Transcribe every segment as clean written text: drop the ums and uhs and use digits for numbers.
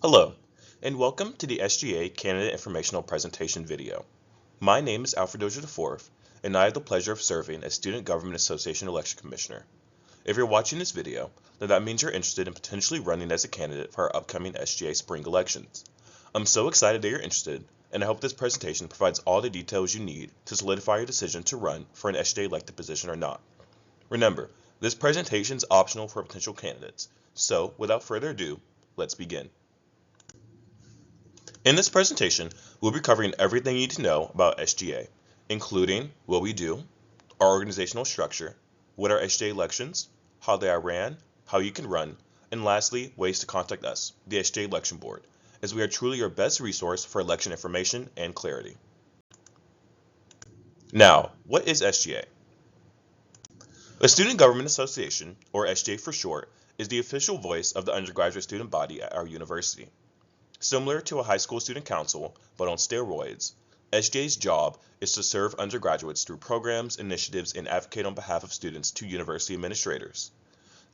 Hello, and welcome to the SGA Candidate Informational Presentation video. My name is Alfred Dozier IV, and I have the pleasure of serving as Student Government Association Election Commissioner. If you're watching this video, then that means you're interested in potentially running as a candidate for our upcoming SGA spring elections. I'm so excited that you're interested, and I hope this presentation provides all the details you need to solidify your decision to run for an SGA elected position or not. Remember, this presentation is optional for potential candidates, so without further ado, let's begin. In this presentation, we'll be covering everything you need to know about SGA, including what we do, our organizational structure, what are SGA elections, how they are ran, how you can run, and lastly, ways to contact us, the SGA Election Board, as we are truly your best resource for election information and clarity. Now, what is SGA? The Student Government Association, or SGA for short, is the official voice of the undergraduate student body at our university. Similar to a high school student council, but on steroids, SGA's job is to serve undergraduates through programs, initiatives, and advocate on behalf of students to university administrators.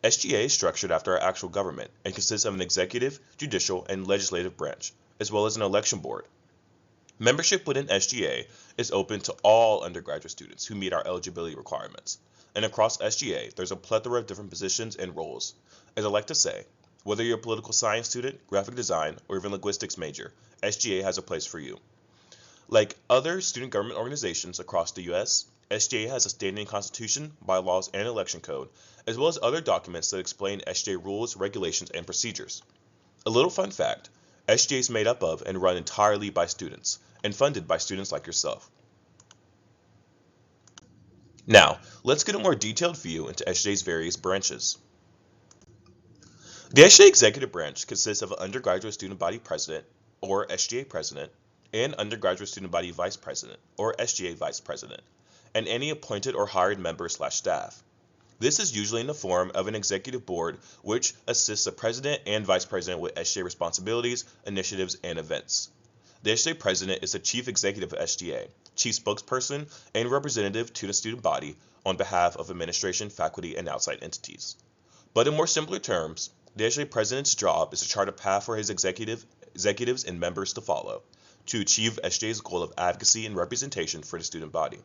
SGA is structured after our actual government and consists of an executive, judicial, and legislative branch, as well as an election board. Membership within SGA is open to all undergraduate students who meet our eligibility requirements. And across SGA, there's a plethora of different positions and roles. As I like to say, whether you're a political science student, graphic design, or even linguistics major, SGA has a place for you. Like other student government organizations across the U.S., SGA has a standing constitution, bylaws, and election code, as well as other documents that explain SGA rules, regulations, and procedures. A little fun fact, SGA is made up of and run entirely by students, and funded by students like yourself. Now, let's get a more detailed view into SGA's various branches. The SGA Executive Branch consists of an Undergraduate Student Body President, or SGA President, and Undergraduate Student Body Vice President, or SGA Vice President, and any appointed or hired member/staff. This is usually in the form of an executive board which assists the President and Vice President with SGA responsibilities, initiatives, and events. The SGA President is the Chief Executive of SGA, Chief Spokesperson, and representative to the student body on behalf of administration, faculty, and outside entities. But in more simpler terms, the SGA President's job is to chart a path for his executives and members to follow to achieve SGA's goal of advocacy and representation for the student body.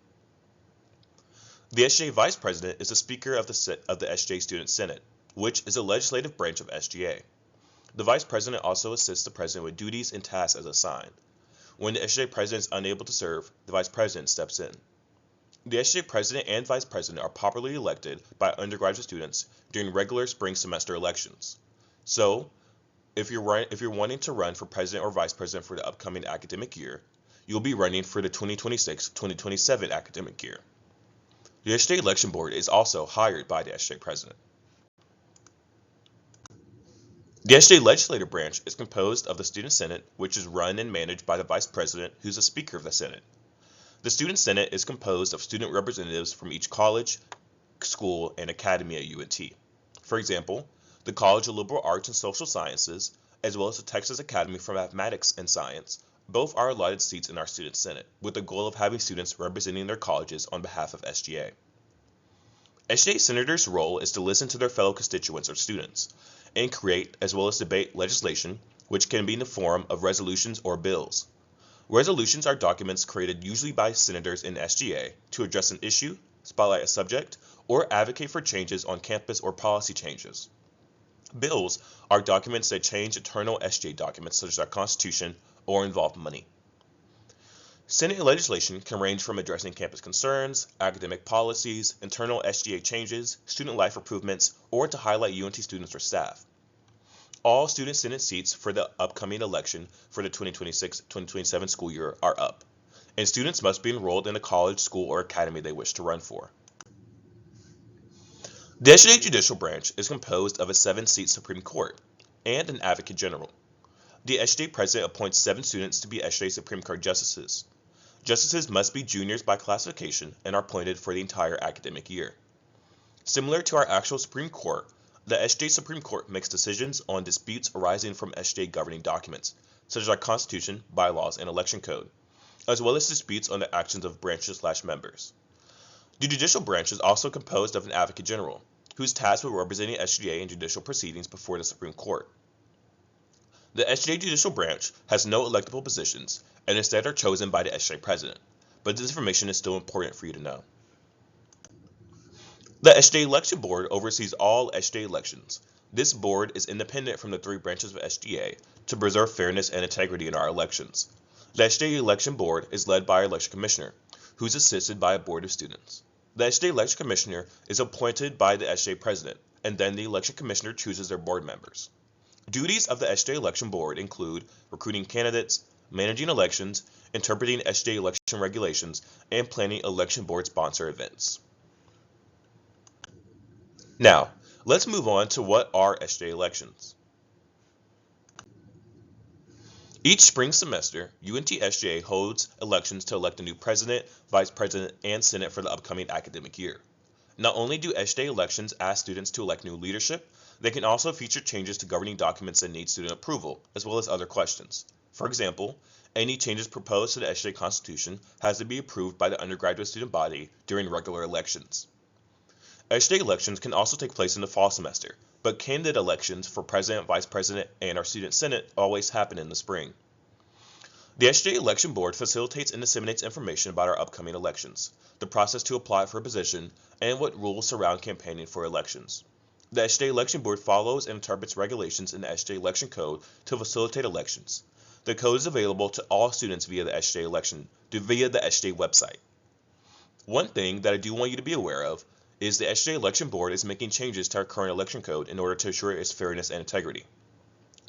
The SGA Vice President is the Speaker of the SGA Student Senate, which is a legislative branch of SGA. The Vice President also assists the President with duties and tasks as assigned. When the SGA President is unable to serve, the Vice President steps in. The SGA President and Vice President are popularly elected by undergraduate students during regular spring semester elections. So, if you're wanting to run for President or Vice President for the upcoming academic year, you'll be running for the 2026-2027 academic year. The SGA Election Board is also hired by the SGA President. The SGA Legislative Branch is composed of the Student Senate, which is run and managed by the Vice President, who's the Speaker of the Senate. The Student Senate is composed of student representatives from each college, school, and academy at UNT. For example, the College of Liberal Arts and Social Sciences, as well as the Texas Academy for Mathematics and Science, both are allotted seats in our Student Senate, with the goal of having students representing their colleges on behalf of SGA. SGA senators' role is to listen to their fellow constituents or students, and create as well as debate legislation, which can be in the form of resolutions or bills. Resolutions are documents created usually by senators in SGA to address an issue, spotlight a subject, or advocate for changes on campus or policy changes. Bills are documents that change internal SGA documents such as our Constitution or involve money. Senate legislation can range from addressing campus concerns, academic policies, internal SGA changes, student life improvements, or to highlight UNT students or staff. All student Senate seats for the upcoming election for the 2026-2027 school year are up, and students must be enrolled in a college, school, or academy they wish to run for. The SGA Judicial Branch is composed of a 7-seat Supreme Court and an Advocate General. The SGA President appoints 7 students to be SGA Supreme Court Justices. Justices must be juniors by classification and are appointed for the entire academic year. Similar to our actual Supreme Court, the SGA Supreme Court makes decisions on disputes arising from SGA governing documents, such as our Constitution, bylaws, and election code, as well as disputes on the actions of branches/members. The judicial branch is also composed of an Advocate General, who is tasked with representing SGA in judicial proceedings before the Supreme Court. The SGA judicial branch has no electable positions and instead are chosen by the SGA president, but this information is still important for you to know. The SGA election board oversees all SGA elections. This board is independent from the three branches of SGA to preserve fairness and integrity in our elections. The SGA election board is led by our election commissioner, who is assisted by a board of students. The SGA election commissioner is appointed by the SGA president, and then the election commissioner chooses their board members. Duties of the SGA election board include recruiting candidates, managing elections, interpreting SGA election regulations, and planning election board sponsor events. Now, let's move on to what are SGA elections. Each spring semester, UNT SGA holds elections to elect a new president, vice president, and senate for the upcoming academic year. Not only do SGA elections ask students to elect new leadership, they can also feature changes to governing documents that need student approval, as well as other questions. For example, any changes proposed to the SGA Constitution has to be approved by the undergraduate student body during regular elections. SGA elections can also take place in the fall semester, but candidate elections for president, vice president, and our student senate always happen in the spring. The SGA election board facilitates and disseminates information about our upcoming elections, the process to apply for a position, and what rules surround campaigning for elections. The SGA election board follows and interprets regulations in the SGA election code to facilitate elections. The code is available to all students via the SGA website. One thing that I do want you to be aware of is the SGA election board is making changes to our current election code in order to ensure its fairness and integrity.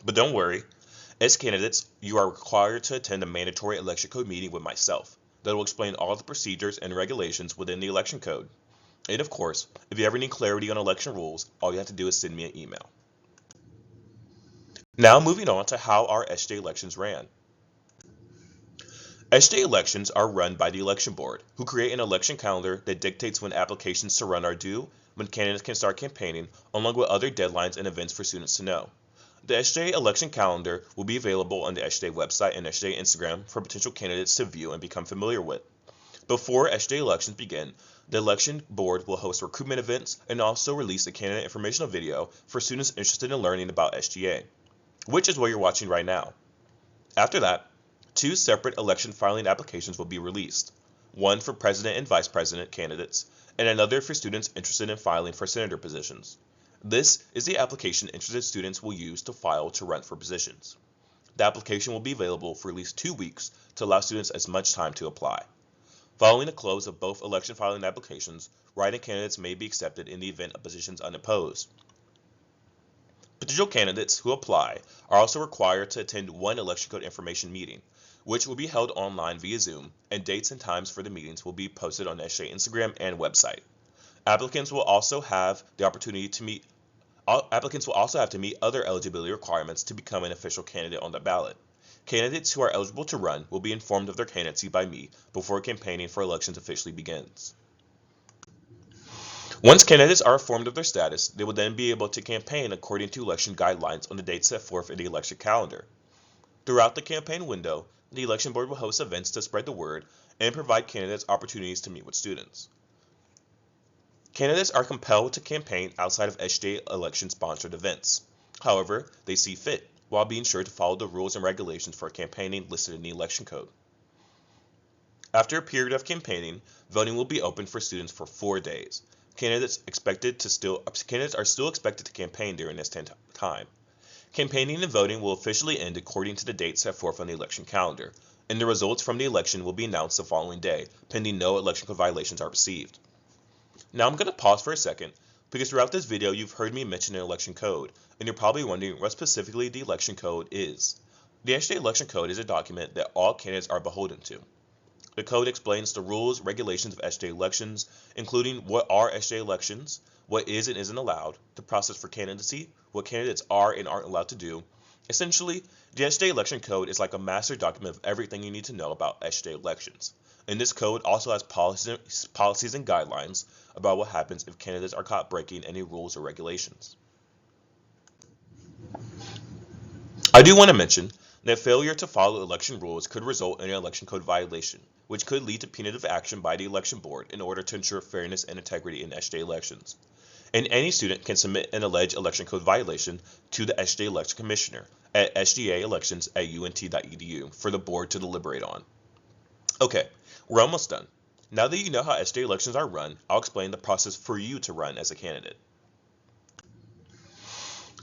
But don't worry, as candidates, you are required to attend a mandatory election code meeting with myself that will explain all the procedures and regulations within the election code. And of course, if you ever need clarity on election rules, all you have to do is send me an email. Now moving on to how our SGA elections ran. SGA elections are run by the election board, who create an election calendar that dictates when applications to run are due, when candidates can start campaigning, along with other deadlines and events for students to know. The SGA election calendar will be available on the SGA website and SGA Instagram for potential candidates to view and become familiar with. Before SGA elections begin, the election board will host recruitment events and also release a candidate informational video for students interested in learning about SGA, which is what you're watching right now. After that, two separate election filing applications will be released, one for president and vice president candidates, and another for students interested in filing for senator positions. This is the application interested students will use to file to run for positions. The application will be available for at least 2 weeks to allow students as much time to apply. Following the close of both election filing applications, write-in candidates may be accepted in the event of positions unopposed. Potential candidates who apply are also required to attend one election code information meeting, which will be held online via Zoom, and dates and times for the meetings will be posted on the SGA Instagram and website. Applicants will also have to meet other eligibility requirements to become an official candidate on the ballot. Candidates who are eligible to run will be informed of their candidacy by me before campaigning for elections officially begins. Once candidates are informed of their status, they will then be able to campaign according to election guidelines on the dates set forth in the election calendar. Throughout the campaign window, the election board will host events to spread the word and provide candidates opportunities to meet with students. Candidates are compelled to campaign outside of SGA election-sponsored events. However, they see fit, while being sure to follow the rules and regulations for campaigning listed in the election code. After a period of campaigning, voting will be open for students for 4 days. Candidates are still expected to campaign during this time. Campaigning and voting will officially end according to the date set forth on the election calendar, and the results from the election will be announced the following day, pending no election code violations are received. Now I'm going to pause for a second, because throughout this video you've heard me mention an election code, and you're probably wondering what specifically the election code is. The SGA election code is a document that all candidates are beholden to. The code explains the rules, regulations of SGA elections, including what are SGA elections, what is and isn't allowed, the process for candidacy, what candidates are and aren't allowed to do. Essentially, the SGA election code is like a master document of everything you need to know about SGA elections. And this code also has policies and guidelines about what happens if candidates are caught breaking any rules or regulations. I do want to mention that failure to follow election rules could result in an election code violation, which could lead to punitive action by the election board in order to ensure fairness and integrity in SGA elections. And any student can submit an alleged election code violation to the SGA election commissioner, at sgaelections@unt.edu for the board to deliberate on. Okay, we're almost done. Now that you know how SGA elections are run, I'll explain the process for you to run as a candidate.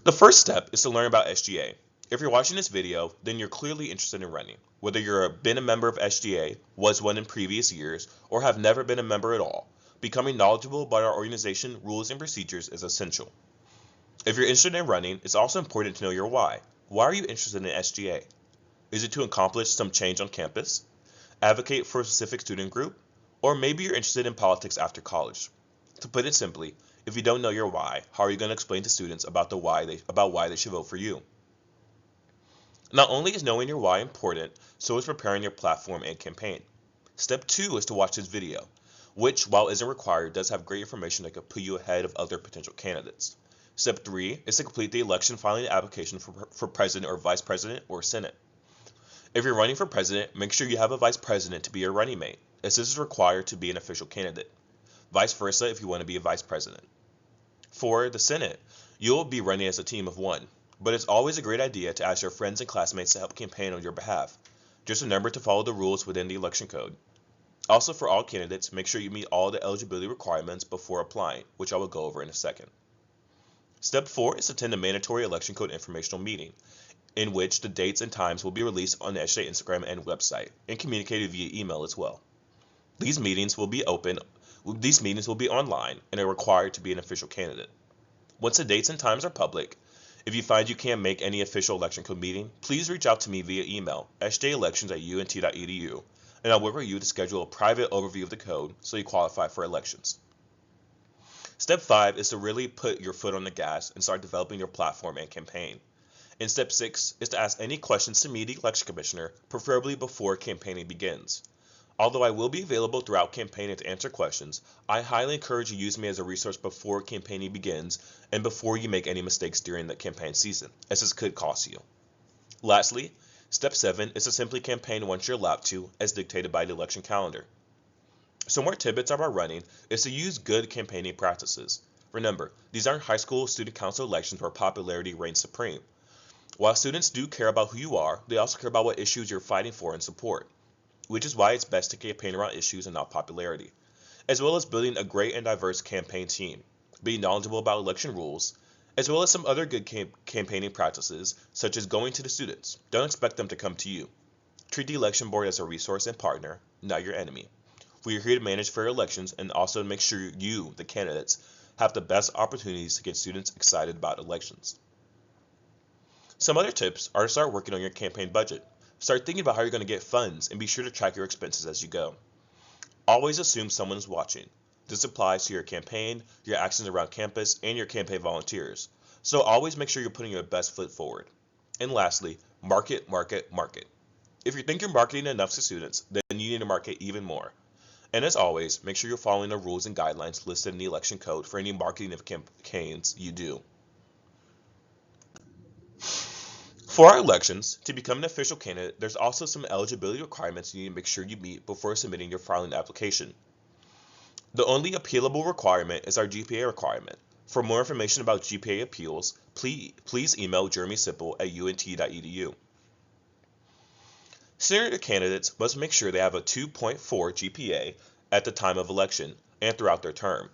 The first step is to learn about SGA. If you're watching this video, then you're clearly interested in running. Whether you've been a member of SGA, was one in previous years, or have never been a member at all, becoming knowledgeable about our organization, rules, and procedures is essential. If you're interested in running, it's also important to know your why. Why are you interested in SGA? Is it to accomplish some change on campus? Advocate for a specific student group? Or maybe you're interested in politics after college? To put it simply, if you don't know your why, how are you going to explain to students about why they should vote for you? Not only is knowing your why important, so is preparing your platform and campaign. Step 2 is to watch this video, which, while isn't required, does have great information that could put you ahead of other potential candidates. Step 3 is to complete the election filing application for president or vice president or senate. If you're running for president, make sure you have a vice president to be your running mate, as this is required to be an official candidate. Vice versa if you want to be a vice president. For the Senate, you'll be running as a team of one, but it's always a great idea to ask your friends and classmates to help campaign on your behalf. Just remember to follow the rules within the election code. Also, for all candidates, make sure you meet all the eligibility requirements before applying, which I will go over in a second. Step 4 is to attend a mandatory election code informational meeting, in which the dates and times will be released on the SGA Instagram and website, and communicated via email as well. These meetings will be online and are required to be an official candidate. Once the dates and times are public, if you find you can't make any official election code meeting, please reach out to me via email, sgaelections@unt.edu, and I'll work with you to schedule a private overview of the code so you qualify for elections. Step 5 is to really put your foot on the gas and start developing your platform and campaign. And step 6 is to ask any questions to me, the election commissioner, preferably before campaigning begins. Although I will be available throughout campaigning to answer questions, I highly encourage you to use me as a resource before campaigning begins and before you make any mistakes during the campaign season, as this could cost you. Lastly, step 7 is to simply campaign once you're allowed to, as dictated by the election calendar. Some more tidbits about running is to use good campaigning practices. Remember, these aren't high school student council elections where popularity reigns supreme. While students do care about who you are, they also care about what issues you're fighting for and support, which is why it's best to campaign around issues and not popularity, as well as building a great and diverse campaign team, being knowledgeable about election rules, as well as some other good campaigning practices, such as going to the students. Don't expect them to come to you. Treat the election board as a resource and partner, not your enemy. We are here to manage fair elections and also to make sure you, the candidates, have the best opportunities to get students excited about elections. Some other tips are to start working on your campaign budget. Start thinking about how you're going to get funds and be sure to track your expenses as you go. Always assume someone is watching. This applies to your campaign, your actions around campus, and your campaign volunteers. So always make sure you're putting your best foot forward. And lastly, market, market, market. If you think you're marketing enough to students, then you need to market even more. And as always, make sure you're following the rules and guidelines listed in the election code for any marketing of campaigns you do. For our elections, to become an official candidate, there's also some eligibility requirements you need to make sure you meet before submitting your filing application. The only appealable requirement is our GPA requirement. For more information about GPA appeals, please email jeremysipple@unt.edu. Senator candidates must make sure they have a 2.4 GPA at the time of election and throughout their term,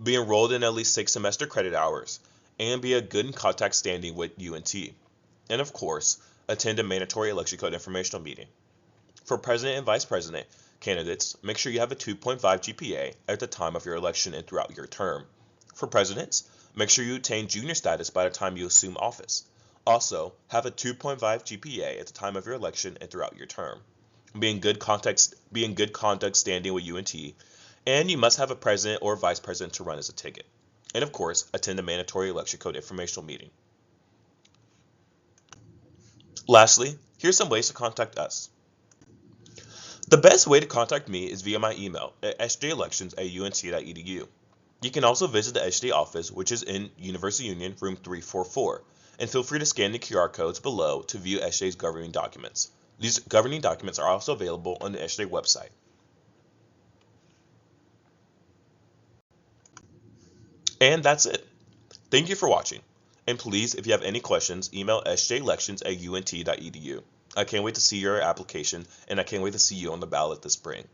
be enrolled in at least 6 semester credit hours, and be a good in contact standing with UNT. And of course, attend a mandatory election code informational meeting. For president and vice president candidates, make sure you have a 2.5 GPA at the time of your election and throughout your term. For presidents, make sure you attain junior status by the time you assume office. Also, have a 2.5 GPA at the time of your election and throughout your term. Be in good contact standing with UNT, and you must have a president or vice president to run as a ticket. And of course, attend a mandatory election code informational meeting. Lastly, here's some ways to contact us. The best way to contact me is via my email at sgaelections@unt.edu. You can also visit the SGA office, which is in University Union, room 344, and feel free to scan the QR codes below to view SGA's governing documents. These governing documents are also available on the SGA website. And that's it. Thank you for watching. And please, if you have any questions, email sjlections@unt.edu. I can't wait to see your application, and I can't wait to see you on the ballot this spring.